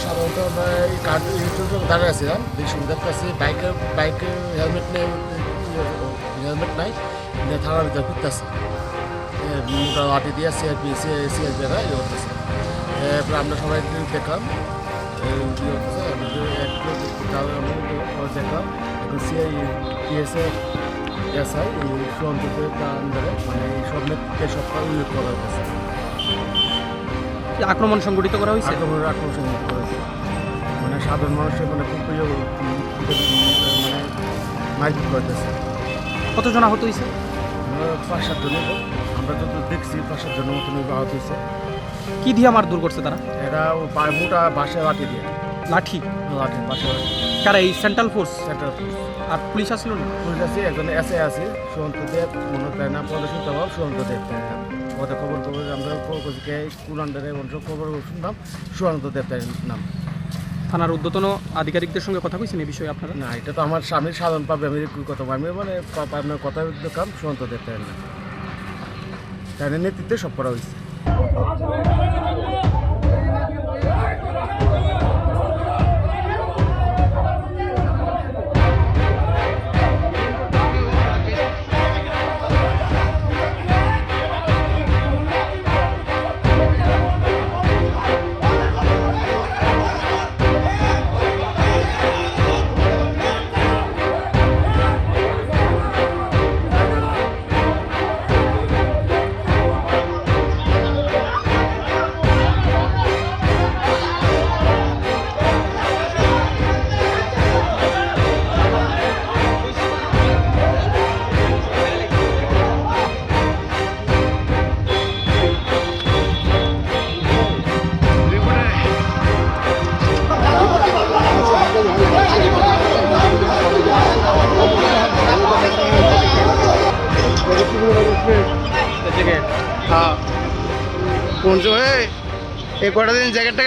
সাধারণত আমরা এই কার্ড দাঁড়িয়ে আছিলাম সুবিধার কাছে বাইকে হেলমেট নেই, হেলমেট নাই, থানার ভিতরে ঘুরতেছে মোটা লাঠি দিয়ে সিআরপিরা ইয়ে করতেছে। এরপরে আমরা সবাই দেখলাম ইয়ে করতেছে, দেখলাম এখন এসআই সুয়ন্তকে আন্ডারে মানে এই সব নেতৃত্বে সবটা উল্লেখ করা হয়েছে। আক্রমণ সংগঠিত করা হয়েছে, আক্রমণ সংগঠিত করা হয়েছে মানে সাধারণ মানুষের মানে খুব মানে মারপিট করতেছে। কতজন আহত হয়েছে? 5-7 জন, আমরা যত দেখছি 5-7 জনের মতন আহত হয়েছে। কি দিয়ে মারধর করছে তারা? এরা মোটা বাসে লাঠি দিয়ে। লাঠি বাসে লাঠি। কারা? এই সেন্ট্রাল ফোর্স? Central force. আর পুলিশ আসছিল না? পুলিশ আছে, একজন এসআই আছে সুয়ন্তদেব, মনে দেয় না প্রদর্শন দেওয়া সুয়ন্তদেব তাই নাম। ওদের খবর আমরা কোন আন্ডারে খবর শুনলাম সুয়ন্তদেব তাই নাম। থানার ঊর্ধ্বতন আধিকারিকদের সঙ্গে কথা কইছেন এই বিষয়ে আপনারা? না, এটা তো আমার স্বামীর সাধারণ পাবে, আমি কথা আমি মানে আপনার কথা দেখলাম সুয়ন্তদেব তাই নাম, তাই নেতৃত্বে সব করা হয়েছে। हाँ कौन सो है एक दिन जैकेट